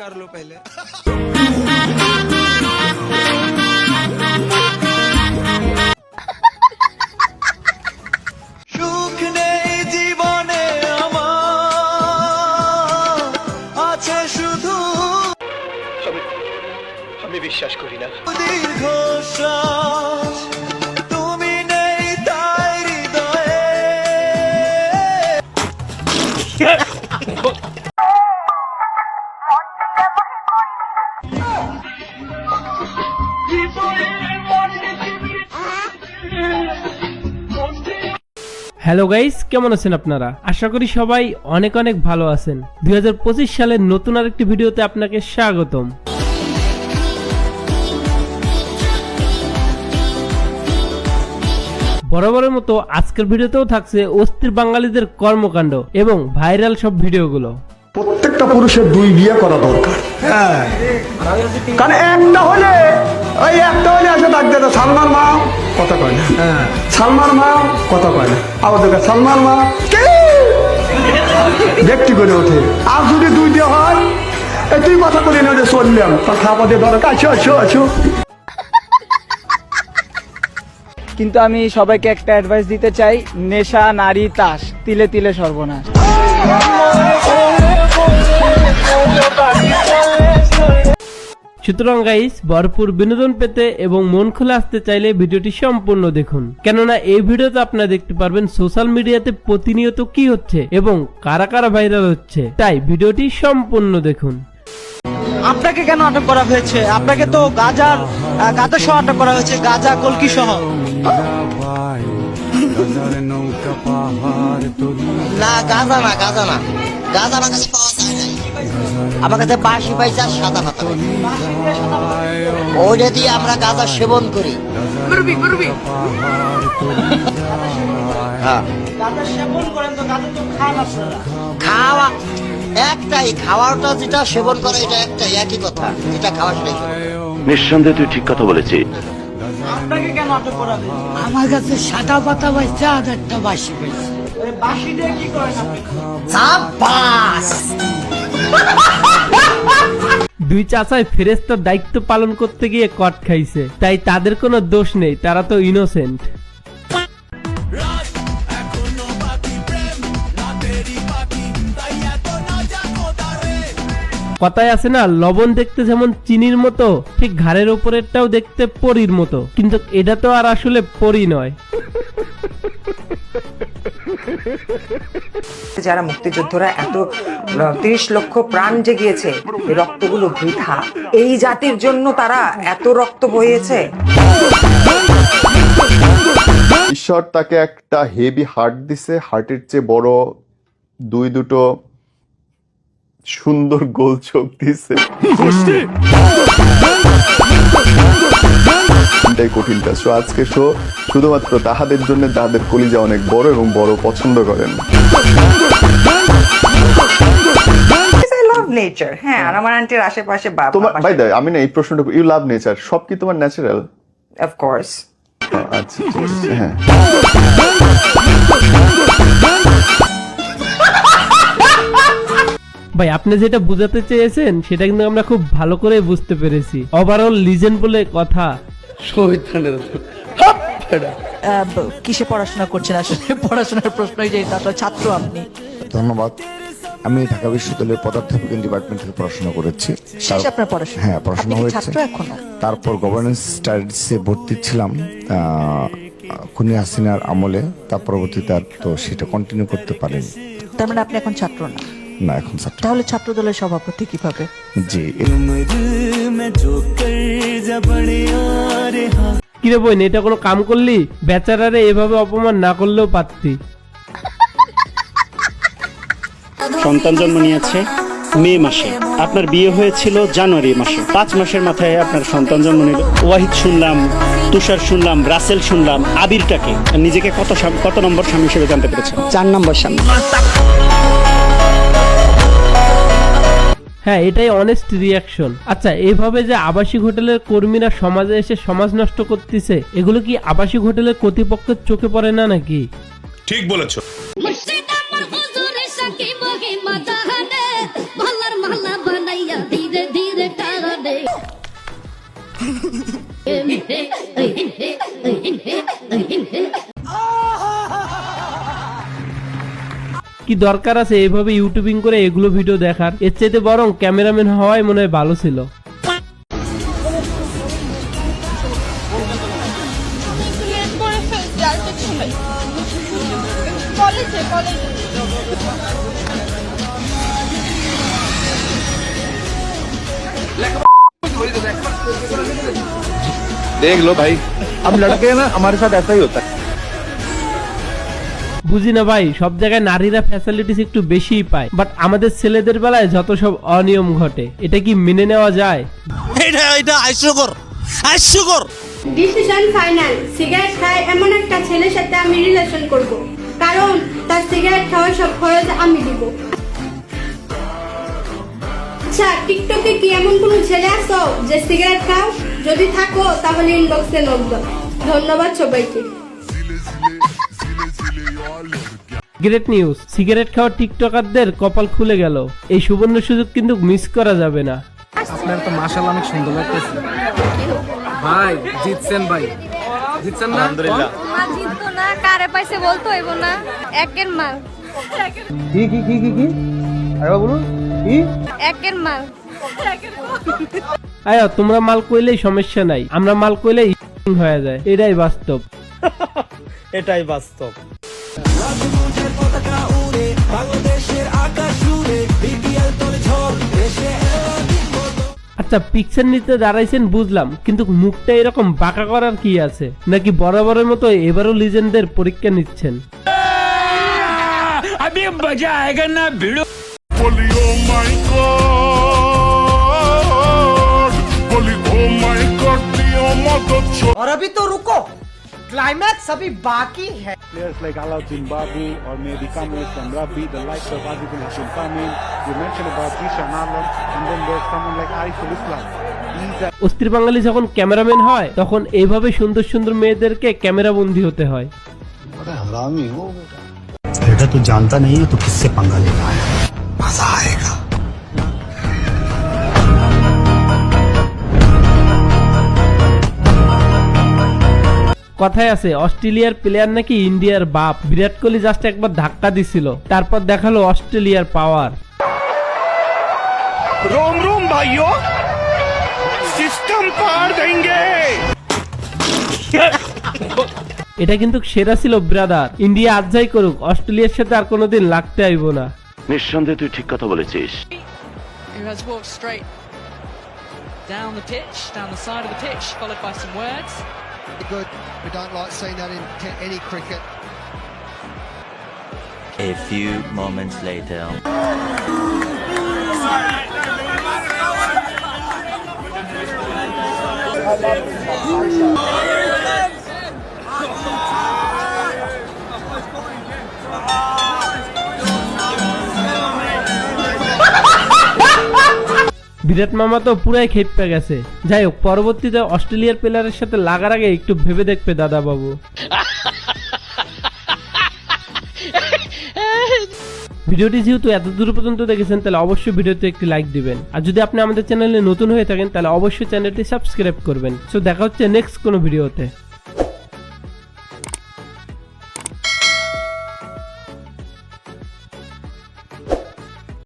कर लो पहले। সুখ নেই জীবনে আমার, আছে শুধু আমি বিশ্বাস করি না। দীর্ঘশ্বাস, তুমি নেই তাই হৃদয়ে। হ্যালো গাইস, কেমন আছেন আপনারা? আশা করি সবাই অনেক অনেক ভালো আছেন। 2025 সালের নতুন আরেকটি ভিডিওতে আপনাকে স্বাগতম। বরাবরের মতো আজকের ভিডিওতেও থাকছে অস্থির বাঙালিদের কর্মকাণ্ড এবং ভাইরাল সব ভিডিওগুলো। প্রত্যেকটা পুরুষের দুই বিয়ে করা দরকার। হ্যাঁ, কারণ একটা হলে এসে ডাকতে তো সালমান মা কথা কয় না, সালমান মা কথা কয় না, আবার দেখে সালমান মা ব্যক্তি করে ওঠে। আর যদি দুইটা হয় তুই কথা বলি না যে চললাম তার খাবার দিয়ে ধরো আছো আছো আছো। কিন্তু আমি সবাইকে একটা অ্যাডভাইস দিতে চাই, নেশা নারী তাস তিলে তিলে সর্বনাশ। সুতরাং গাইস, ভরপুর বিনোদন পেতে এবং মন খুলে আসতে চাইলে ভিডিওটি সম্পূর্ণ দেখুন, কেননা এই ভিডিওতে আপনারা দেখতে পারবেন সোশ্যাল মিডিয়াতে প্রতিনিয়ত কি হচ্ছে এবং কারা কারা ভাইরাল হচ্ছে, তাই ভিডিওটি সম্পূর্ণ দেখুন। আপনাকে কেন আটক করা হয়েছে? আপনাকে তো গাঁজা সহ আটক করা হয়েছে, গাঁজা কলকি সহ। না গাঁজা না, গাঁজা না, গাঁজা আমার কাছে পাওয়া যায় নাই। আমার কাছে বাঁশি পাইছে আর সাদা পাতা, ওইটা দিয়ে আমরা গাঁজা সেবন করি। হ্যাঁ, গাঁজা সেবন করেন তো গাঁজা তো খান আপনারা। খাওয়া একটাই, খাওয়াটা যেটা সেবন করে এটা একটাই, একই কথা, যেটা খাওয়া সেটাই। নিঃসন্দেহে তুই ঠিক কথা বলেছিস। আপনাকে কেন আটক করা হয়েছে? আমার কাছে সাদা পাতা পাইছে আর একটা বাঁশি পাইছে। বাঁশি দিয়ে কি করেন আপনি? সাবাস! দুই চাচাই ফেরেশতার দায়িত্ব পালন করতে গিয়ে কট খাইছে, তাই তাদের কোনো দোষ নেই, তারা তো ইনোসেন্ট। কথায় আছে না, লবণ দেখতে যেমন চিনির মতো, ঠিক ঘাড়ের উপরেরটাও দেখতে পরীর মতো, কিন্তু এটা তো আর আসলে পরী নয়। যারা মুক্তিযোদ্ধারা এত 30 লক্ষ প্রাণ যে গিয়েছে, এই রক্তগুলো বৃথা। এই জাতির জন্য তারা এত রক্ত বইয়েছে। ঈশ্বর তাকে একটা হেভি হার্ট দিছে, হার্টের চেয়ে বড় দুটো সুন্দর গোল চোখ দিছে। এটাই কঠিন কাজ। আজকে শো শুধুমাত্র তাহাদের জন্য, তাহাদের কলিজা অনেক বড় এবং বড় পছন্দ করেন। নেচার, হ্যাঁ, আর আমার আন্টির আশেপাশে তোমার ভাই দা, আমি না এই প্রশ্নটা, ইউ লাভ নেচার, সব কি তোমার ন্যাচারাল? Of course. আচ্ছা ঠিক আছে, হ্যাঁ। ভাই, আপনি যেটা বুঝাতে চেয়েছেন সেটা কিন্তু আমরা খুব ভালো করে বুঝতে পেরেছি। ওভারঅল লিজেন্ড বলে কথা। কিসে পড়াশোনা করছেন? আসলে পড়াশোনার প্রশ্নই যে আসলে ছাত্র আপনি। ধন্যবাদ। আমি ঢাকা বিশ্ববিদ্যালয়ের পদার্থবিজ্ঞান ডিপার্টমেন্ট থেকে পড়াশোনা করেছি। শেষ আপনার পড়াশোনা? হ্যাঁ, পড়াশোনা হয়েছে। ছাত্র এখনো? তারপর গভর্নেন্স স্টাডিজে ভর্তি ছিলাম খুনি হাসিনার আমলে, তার পরবর্তীতে আর তো সেটা কন্টিনিউ করতে পারিনি। তার মানে আপনি এখন ছাত্র না? না, এখন ছাত্র। তাহলে ছাত্র দলের সভাপতি কিভাবে? জি। কিরে বোন, এটা কোনো কাম করলি? বেচারারে এভাবে অপমান না করলেও পারতি। সন্তান জন্ম নিয়েছে মে মাসে, আপনার বিয়ে হয়েছিল জানুয়ারি মাসে, 5 মাসের মাথায় আপনার সন্তান জন্ম নিল। ওয়াহিদ শুনলাম, তুষার শুনলাম, রাসেল শুনলাম, আবিরটাকে নিজেকে কত নম্বর স্বামী হিসেবে জানতে পেরেছেন? 4 নম্বর স্বামী। হ্যাঁ, এটাই অনেস্ট রিয়াকশন। আচ্ছা, এইভাবে যে আবাসিক হোটেলের কর্মীরা সমাজে এসে সমাজ নষ্ট করতেছে, এগুলো কি আবাসিক হোটেলের কর্তৃপক্ষের চোখে পড়ে না নাকি? ঠিক বলেছো। কি দরকার আছে এইভাবে ইউটিউবিং করে এগুলো ভিডিও দেখার? এর চাইতে বরং ক্যামেরাম্যান হওয়াই মনে হয় ভালো ছিল। দেখ লো ভাই, अब लड़के ना हमारे साथ ऐसा ही होता है। বুঝি না ভাই, সব জায়গায় নারীরা ফ্যাসিলিটিস একটু বেশিই পায়, বাট আমাদের ছেলেদের বেলায় যত সব অনিয়ম ঘটে, এটা কি মেনে নেওয়া যায়? এটা হাস্যকর। ডিসিশন ফাইনাল, সিগারেট খায় এমন একটা ছেলের সাথে আমি রিলেশন করব, কারণ তার সিগারেট খাওয়ার সব খরচ আমি দিব। আচ্ছা, টিকটকে কি এমন কোনো ছেলে আছো যে সিগারেট খাও? যদি থাকো তাহলে ইনবক্সে নক দাও। ধন্যবাদ সবাইকে। গ্রেট নিউজ, সিগারেট খাওয়া টিকটকারদের কপাল খুলে গেল। এই সুবর্ণ সুযোগ কিন্তু মিস করা যাবে না। আপনার তো মাশাআল্লাহ অনেক সুন্দর লাগতেছে ভাই। জিতছেন ভাই, জিতছেন না? আলহামদুলিল্লাহ। মা জিততো না, কারে পাইছে বলতো হইব না। একের মাল, কি কি কি কি কি আরে বলুন কি? একের মাল। আয় তোমরা মাল কইলেই সমস্যা নাই, আমরা মাল কইলেই হয়ে যায়। এটাই বাস্তব। এটাই বাস্তব। আচ্ছা, পিকচার নিতে দাঁড়াইছেন বুঝলাম, কিন্তু মুখটা এরকম বাঁকা করার কি আছে? নাকি বরাবরের মতো এবারও লিজেন্ডদের পরীক্ষা নিচ্ছেন? और अभी तो रुको, क्लाइमैक्स अभी बाकी है। Players like Alauddin Babu or maybe Kamlesh from Rabi, the likes of Azizul Hashim Tamim. You mentioned about Ishan Alam, and then there's someone like Ariful Islam. These are অস্থির বাঙালি যখন ক্যামেরাম্যান হয়, তখন এইভাবে সুন্দর সুন্দর মেয়েদেরকে ক্যামেরা বন্দী হতে হয়। बेटा तू जानता नहीं है तो किससे पंगा ले रहा है? मजा आएगा। কথায় আছে অস্ট্রেলিয়ার প্লেয়ার নাকি ইন্ডিয়ার বাপ। বিরাট কোহলি জাস্ট একবার ধাক্কা দিছিল, তারপর দেখালো অস্ট্রেলিয়ার পাওয়ার। रोम रोम भाइयों, सिस्टम पार देंगे। এটা কিন্তু সেরা ছিল ব্রাদার। ইন্ডিয়া আজ যাই করুক, অস্ট্রেলিয়ার সাথে আর কোনোদিন লাগতে আইব না। নিঃসন্দেহে তুই ঠিক কথা বলেছিস। Who has walked straight down the pitch, down the side of the pitch, followed by some words. Good. We don't like seeing that in any cricket. A few moments later. বিরাট মামা তো পুরাই খেপে গেছে। যাই হোক, পরবর্তীতে অস্ট্রেলিয়ার প্লেয়ারের সাথে লাগার আগে একটু ভেবে দেখবে দাদা বাবু। ভিডিওটি যেহেতু এত দূর পর্যন্ত দেখেছেন, তাহলে অবশ্যই ভিডিওতে একটি লাইক দিবেন। আর যদি আপনি আমাদের চ্যানেলে নতুন হয়ে থাকেন, তাহলে অবশ্যই চ্যানেলটি সাবস্ক্রাইব করবেন। সো দেখা হচ্ছে নেক্সট কোনো ভিডিওতে।